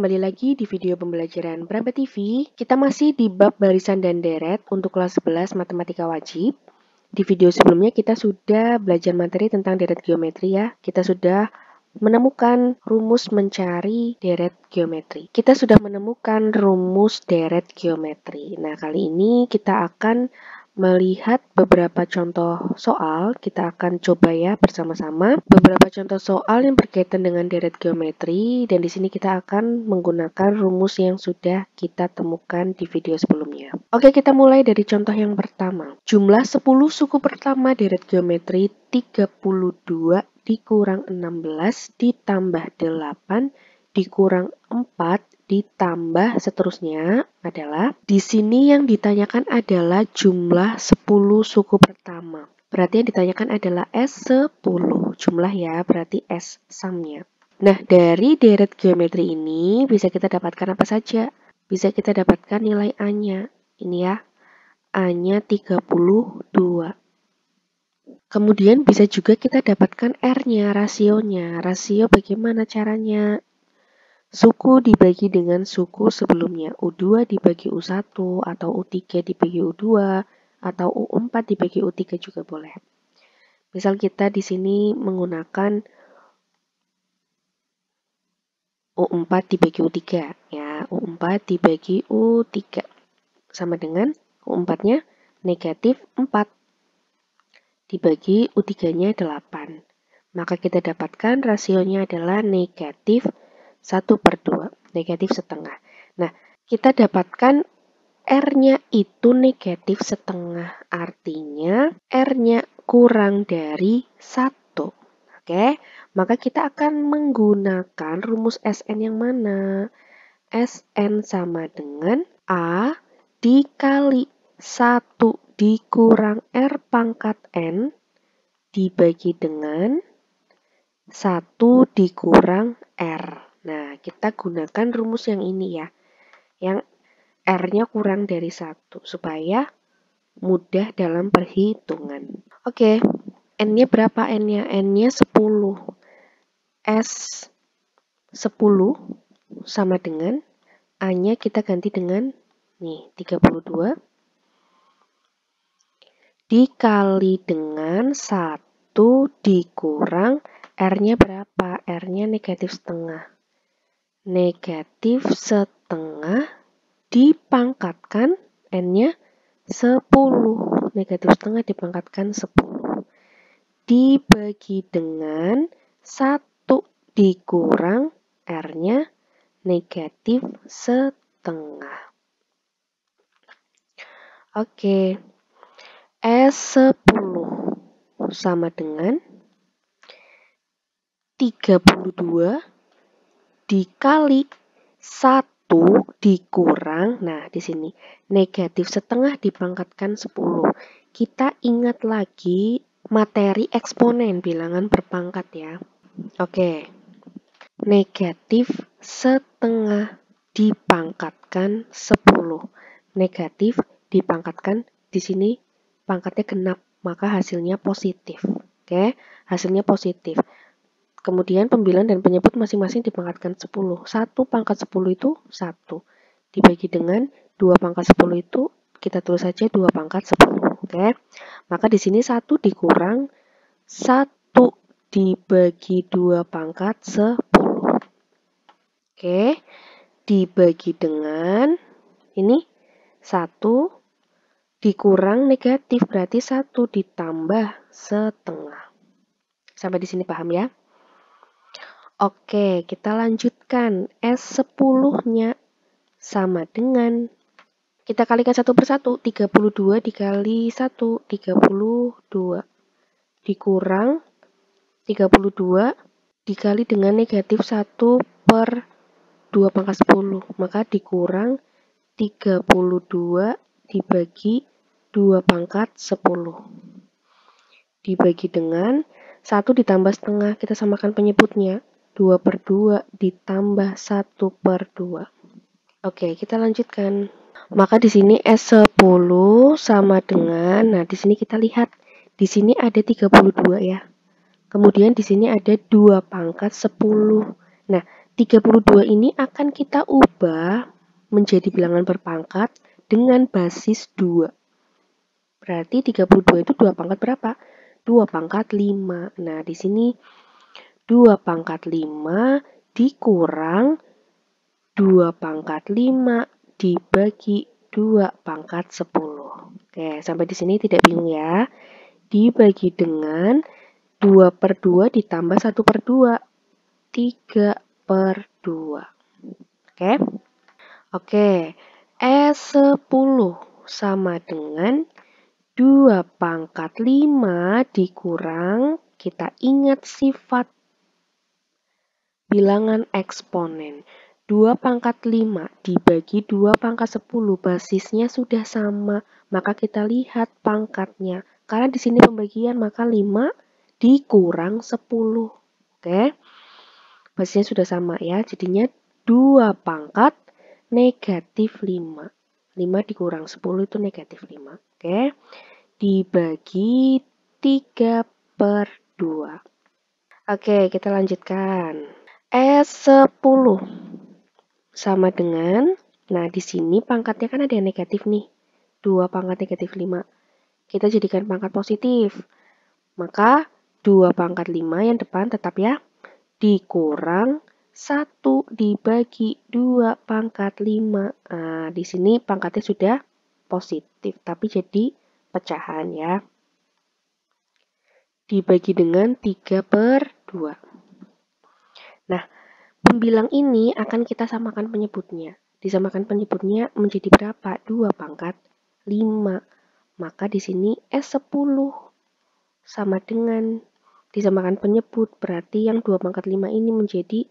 kembali lagi di video pembelajaran Praba TV. Kita masih di bab barisan dan deret untuk kelas 11 matematika wajib. Di video sebelumnya kita sudah belajar materi tentang deret geometri ya. Kita sudah menemukan rumus mencari deret geometri. Kita sudah menemukan rumus deret geometri. Nah, kali ini kita akan melihat beberapa contoh soal. Kita akan coba ya bersama-sama beberapa contoh soal yang berkaitan dengan deret geometri, dan di sini kita akan menggunakan rumus yang sudah kita temukan di video sebelumnya. Oke, kita mulai dari contoh yang pertama. Jumlah 10 suku pertama deret geometri 32 dikurang 16 ditambah 8 dikurang 4 ditambah seterusnya adalah, di sini yang ditanyakan adalah jumlah 10 suku pertama. Berarti yang ditanyakan adalah S10. Jumlah ya, berarti S sumnya. Nah, dari deret geometri ini bisa kita dapatkan apa saja? Bisa kita dapatkan nilai A-nya. Ini ya, A-nya 32. Kemudian bisa juga kita dapatkan R-nya, rasionya. Rasio bagaimana caranya? Suku dibagi dengan suku sebelumnya, U2 dibagi U1, atau U3 dibagi U2, atau U4 dibagi U3 juga boleh. Misal kita di sini menggunakan U4 dibagi U3, ya, U4 dibagi U3, sama dengan U4-nya negatif 4, dibagi U3-nya 8. Maka kita dapatkan rasionya adalah negatif 1/2, negatif setengah. Nah, kita dapatkan R-nya itu negatif setengah, artinya R-nya kurang dari 1. Oke, maka kita akan menggunakan rumus Sn yang mana? Sn sama dengan A dikali 1 dikurang R pangkat N dibagi dengan 1 dikurang R. Nah, kita gunakan rumus yang ini ya, yang R-nya kurang dari 1, supaya mudah dalam perhitungan. Oke, N-nya berapa N-nya? N-nya 10. S 10 sama dengan A-nya kita ganti dengan nih 32 dikali dengan 1 dikurang R-nya berapa? R-nya negatif setengah. Negatif setengah dipangkatkan N-nya 10. Negatif setengah dipangkatkan 10. Dibagi dengan 1 dikurang R-nya negatif setengah. Oke, S10 sama dengan 32 dikali 1 dikurang, nah di sini negatif setengah dipangkatkan 10. Kita ingat lagi materi eksponen bilangan berpangkat ya. Oke, negatif setengah dipangkatkan 10. Negatif dipangkatkan, di sini pangkatnya genap, maka hasilnya positif. Oke, hasilnya positif. Kemudian pembilang dan penyebut masing-masing dipangkatkan 10. 1 pangkat 10 itu 1. Dibagi dengan 2 pangkat 10 itu kita tulis saja 2 pangkat 10. Oke. Maka di sini 1 dikurang 1 dibagi 2 pangkat 10. Oke. Dibagi dengan ini 1 dikurang negatif, berarti 1 ditambah setengah. Sampai di sini paham ya? Oke, kita lanjutkan. S10-nya sama dengan, kita kalikan satu persatu, 32 dikali 1, 32. Dikurang 32 dikali dengan negatif 1 per 2 pangkat 10. Maka dikurang 32 dibagi 2 pangkat 10. Dibagi dengan 1 ditambah setengah, kita samakan penyebutnya. 2/2 ditambah 1/2. Oke, kita lanjutkan. Maka di sini S10 sama dengan, nah di sini kita lihat, di sini ada 32 ya. Kemudian di sini ada 2 pangkat 10. Nah, 32 ini akan kita ubah menjadi bilangan berpangkat dengan basis 2. Berarti 32 itu 2 pangkat berapa? 2 pangkat 5. Nah, di sini 2 pangkat 5 dikurang 2 pangkat 5 dibagi 2 pangkat 10. Oke, sampai di sini tidak bingung ya. Dibagi dengan 2 per 2 ditambah 1 per 2. 3 per 2. Oke? Oke, E10 sama dengan 2 pangkat 5 dikurang, kita ingat sifat bilangan eksponen. 2 pangkat 5 dibagi 2 pangkat 10, basisnya sudah sama, maka kita lihat pangkatnya. Karena di sini pembagian, maka 5 dikurang 10. Oke, basisnya sudah sama ya, jadinya 2 pangkat negatif 5. 5 dikurang 10 itu negatif 5. Oke, dibagi 3 per 2. Oke, kita lanjutkan. E10 sama dengan, nah di sini pangkatnya kan ada yang negatif nih. 2 pangkat negatif 5. Kita jadikan pangkat positif. Maka 2 pangkat 5 yang depan tetap ya. Dikurang 1 dibagi 2 pangkat 5. Nah, di sini pangkatnya sudah positif, tapi jadi pecahan ya. Dibagi dengan 3 per 2. Nah, pembilang ini akan kita samakan penyebutnya. Disamakan penyebutnya menjadi berapa? 2 pangkat 5. Maka di sini S10 sama dengan disamakan penyebut, berarti yang 2 pangkat 5 ini menjadi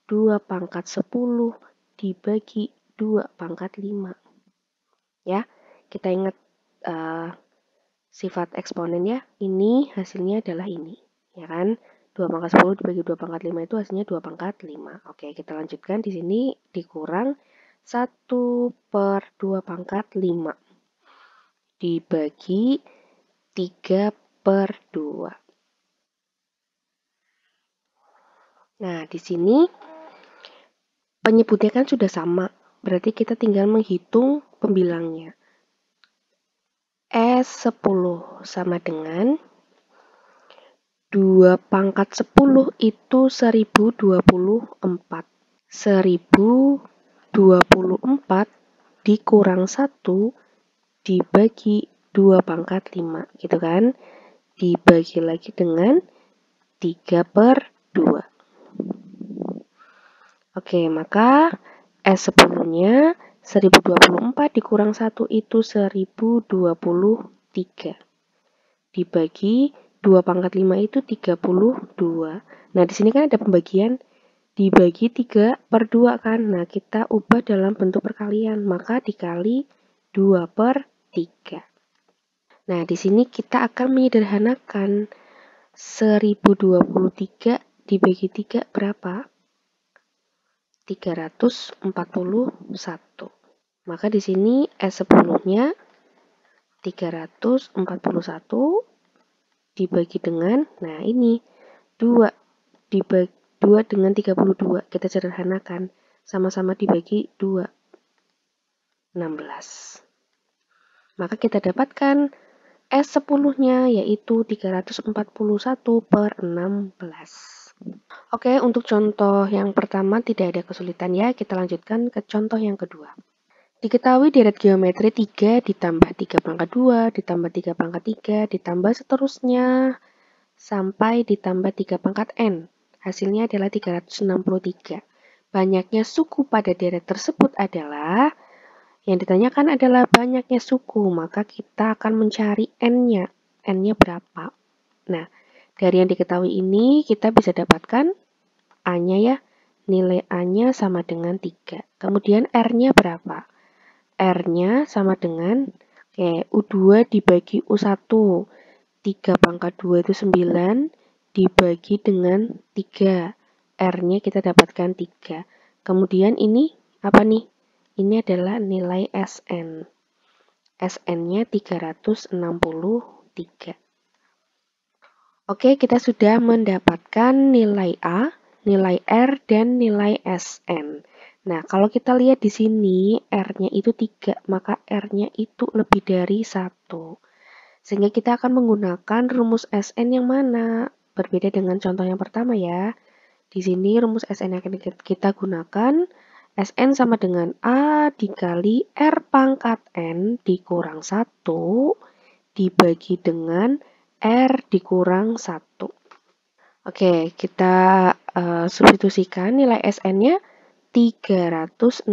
2 pangkat 10 dibagi 2 pangkat 5. Ya, kita ingat sifat eksponen ya. Ini hasilnya adalah ini, ya kan? 2 pangkat 10 dibagi 2 pangkat 5 itu hasilnya 2 pangkat 5. Oke, kita lanjutkan di sini dikurang 1 per 2 pangkat 5 dibagi 3 per 2. Nah, di sini penyebutnya kan sudah sama, berarti kita tinggal menghitung pembilangnya. E10 sama dengan 2 pangkat 10 itu 1024. 1024 dikurang 1 dibagi 2 pangkat 5, gitu kan? Dibagi lagi dengan 3 per 2. Oke, maka S10-nya 1024 dikurang 1 itu 1023. Dibagi 2 pangkat 5 itu 32. Nah, di sini kan ada pembagian dibagi 3 per 2 kan. Nah, kita ubah dalam bentuk perkalian, maka dikali 2 per 3. Nah, di sini kita akan menyederhanakan 1023 dibagi 3 berapa? 341. Maka di sini S10-nya 341 dibagi dengan, nah ini 2 dibagi 2 dengan 32, kita sederhanakan, sama-sama dibagi 2, 16. Maka kita dapatkan S10-nya yaitu 341 per 16. Oke, untuk contoh yang pertama tidak ada kesulitan ya, kita lanjutkan ke contoh yang kedua. Diketahui deret geometri 3 ditambah 3 pangkat 2, ditambah 3 pangkat 3, ditambah seterusnya sampai ditambah 3 pangkat n. Hasilnya adalah 363. Banyaknya suku pada deret tersebut adalah, yang ditanyakan adalah banyaknya suku, maka kita akan mencari n-nya. N-nya berapa? Nah, dari yang diketahui ini kita bisa dapatkan A-nya ya. Nilai A-nya sama dengan 3. Kemudian R-nya berapa? R-nya sama dengan U2 dibagi U1. 3 pangkat 2 itu 9 dibagi dengan 3. R-nya kita dapatkan 3. Kemudian ini apa nih? Ini adalah nilai SN. SN-nya 363. Oke, kita sudah mendapatkan nilai A, nilai R dan nilai Sn. Nah, kalau kita lihat di sini, R-nya itu 3, maka R-nya itu lebih dari 1. Sehingga kita akan menggunakan rumus Sn yang mana? Berbeda dengan contoh yang pertama ya. Di sini rumus Sn yang akan kita gunakan, Sn sama dengan A dikali R pangkat N dikurang 1 dibagi dengan R dikurang 1. Oke, kita substitusikan nilai Sn-nya 363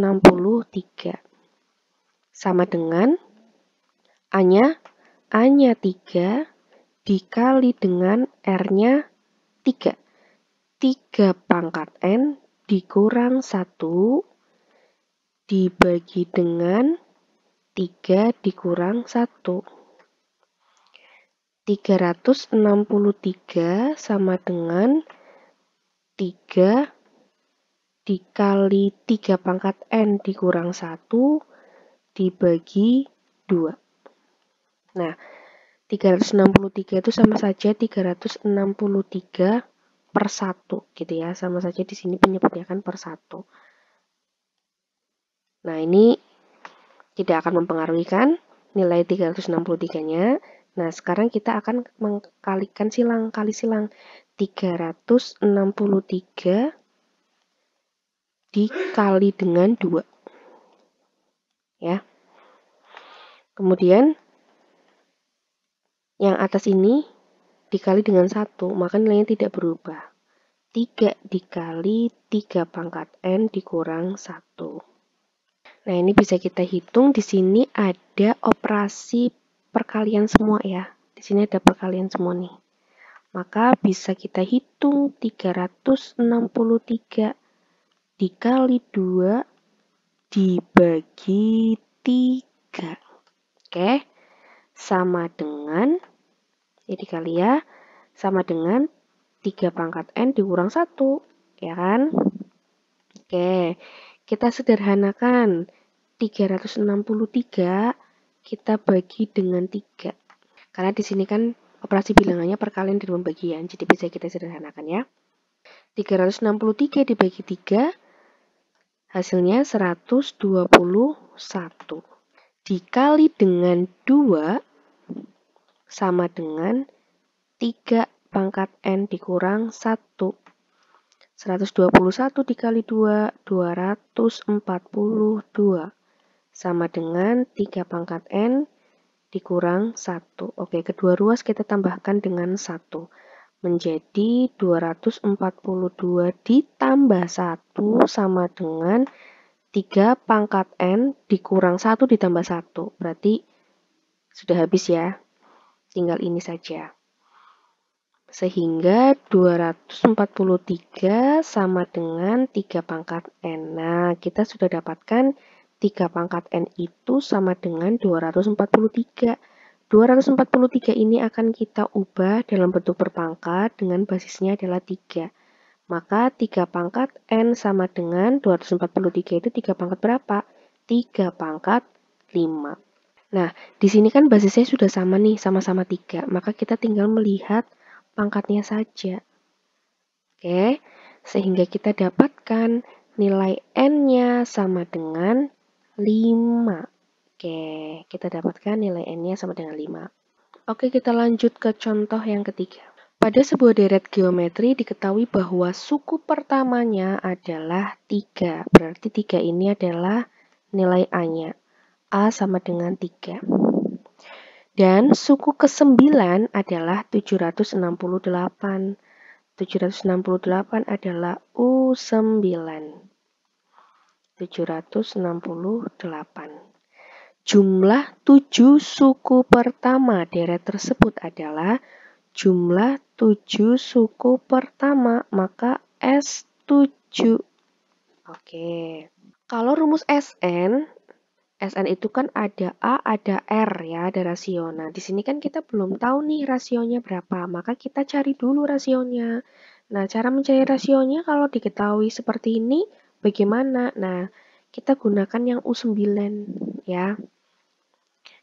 sama dengan A-nya 3 dikali dengan R-nya 3. 3 pangkat N dikurang 1 dibagi dengan 3 dikurang 1. 363 sama dengan 3 dikali 3 pangkat N dikurang 1 dibagi 2. Nah, 363 itu sama saja 363 per 1 gitu ya. Sama saja di sini penyebutnya kan per 1. Nah, ini tidak akan mempengaruhi kan nilai 363-nya. Nah, sekarang kita akan mengkalikan silang, kali silang 363 dikali dengan 2. Ya. Kemudian yang atas ini dikali dengan 1, maka nilainya tidak berubah. 3 dikali 3 pangkat N dikurang 1. Nah, ini bisa kita hitung. Di sini ada operasi perkalian semua ya. Di sini ada perkalian semua nih. Maka bisa kita hitung 363 dikali 2 dibagi 3. Oke, sama dengan, ya dikali ya, sama dengan 3 pangkat N dikurang 1, ya kan? Oke, kita sederhanakan. 363 kita bagi dengan 3. Karena di sini kan operasi bilangannya perkalian dan pembagian, jadi bisa kita sederhanakan ya. 363 dibagi 3, hasilnya 121. Dikali dengan 2, sama dengan 3 pangkat N dikurang 1. 121 dikali 2, 242. Sama dengan 3 pangkat N dikurang 1. Oke, kedua ruas kita tambahkan dengan 1. Menjadi 242 ditambah 1 sama dengan 3 pangkat N dikurang 1 ditambah 1. Berarti sudah habis ya. Tinggal ini saja. Sehingga 243 sama dengan 3 pangkat N. Nah, kita sudah dapatkan 3 pangkat N itu sama dengan 243. 243 ini akan kita ubah dalam bentuk berpangkat dengan basisnya adalah 3. Maka 3 pangkat N sama dengan 243 itu 3 pangkat berapa? 3 pangkat 5. Nah, di sini kan basisnya sudah sama nih, sama-sama 3. Maka kita tinggal melihat pangkatnya saja. Oke, sehingga kita dapatkan nilai N-nya sama dengan 5. Oke, kita dapatkan nilai N-nya sama dengan 5. Oke, kita lanjut ke contoh yang ketiga. Pada sebuah deret geometri diketahui bahwa suku pertamanya adalah 3. Berarti 3 ini adalah nilai A-nya. A sama dengan 3. Dan suku ke-9 adalah 768. 768 adalah U9. 768. Jumlah 7 suku pertama deret tersebut adalah jumlah 7 suku pertama, maka S7. Oke. Kalau rumus Sn itu kan ada A, ada R ya, ada rasio. Nah, di sini kan kita belum tahu nih rasionya berapa, maka kita cari dulu rasionya. Nah, cara mencari rasionya kalau diketahui seperti ini, bagaimana? Nah, kita gunakan yang U9 ya.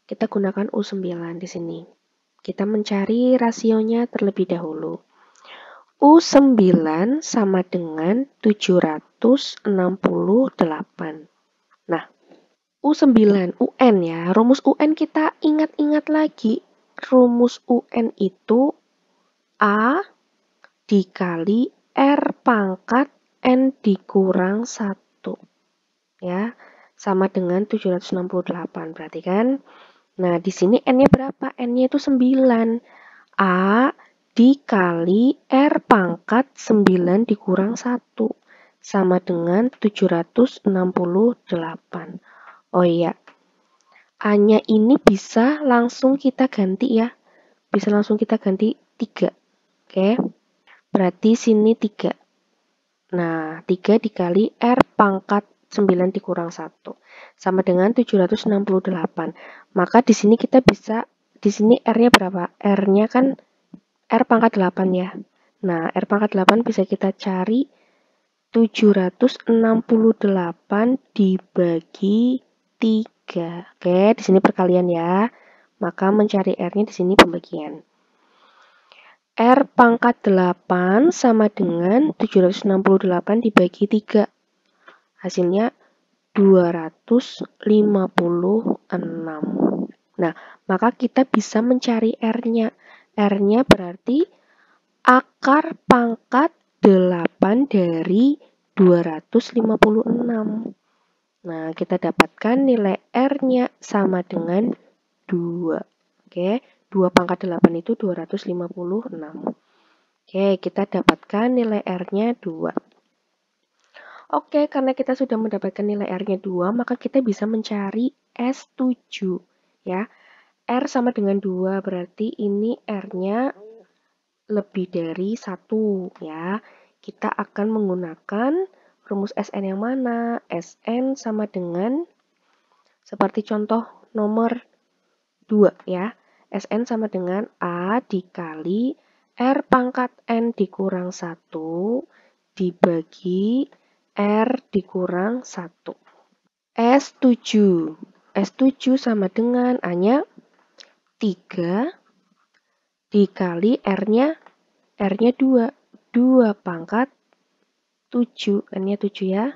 Kita gunakan U9 di sini. Kita mencari rasionya terlebih dahulu. U9 sama dengan 768. Nah, U9, UN ya. Rumus UN kita ingat-ingat lagi. Rumus UN itu A dikali R pangkat N dikurang 1. Ya, sama dengan 768 berarti kan. Nah, di sini N-nya berapa? N-nya itu 9. A dikali R pangkat 9 dikurang 1 sama dengan 768. Oh iya, A-nya ini bisa langsung kita ganti ya. Bisa langsung kita ganti 3. Oke, berarti sini 3. Nah, 3 dikali R pangkat 9 dikurang 1 sama dengan 768. Maka di sini kita bisa, di sini R-nya berapa? R-nya kan R pangkat 8 ya. Nah, R pangkat 8 bisa kita cari 768 dibagi 3. Oke, di sini perkalian ya. Maka mencari R-nya di sini pembagian. R pangkat 8 sama dengan 768 dibagi 3. Hasilnya 256. Nah, maka kita bisa mencari R-nya. R-nya berarti akar pangkat 8 dari 256. Nah, kita dapatkan nilai R-nya sama dengan 2. Oke, 2 pangkat 8 itu 256. Oke, kita dapatkan nilai R-nya 2. Oke, karena kita sudah mendapatkan nilai R-nya 2, maka kita bisa mencari S7. Ya, R sama dengan 2, berarti ini R-nya lebih dari 1. Ya, kita akan menggunakan rumus SN yang mana? SN sama dengan, seperti contoh nomor 2 ya. SN sama dengan A dikali R pangkat N dikurang 1 dibagi R dikurang 1. S7. S7 sama dengan A-nya 3 dikali R-nya 2. 2 pangkat 7. N-nya 7 ya.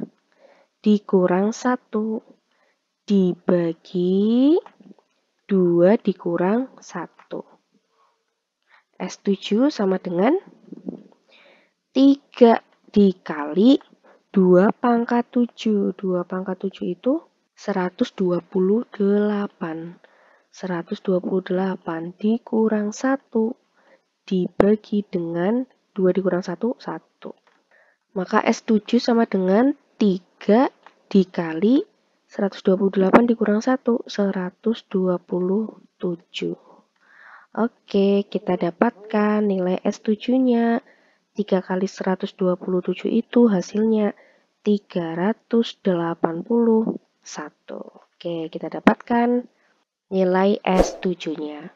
Dikurang 1 dibagi 2 dikurang 1. S7 sama dengan 3 dikali 2 pangkat 7. 2 pangkat 7 itu 128. 128 dikurang 1 dibagi dengan 2 dikurang 1, 1. Maka S7 sama dengan 3 dikali 128 dikurang 1, 127. Oke, kita dapatkan nilai S7-nya. 3 kali 127 itu hasilnya 381. Oke, kita dapatkan nilai S7-nya.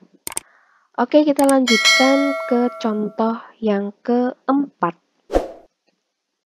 Oke, kita lanjutkan ke contoh yang keempat.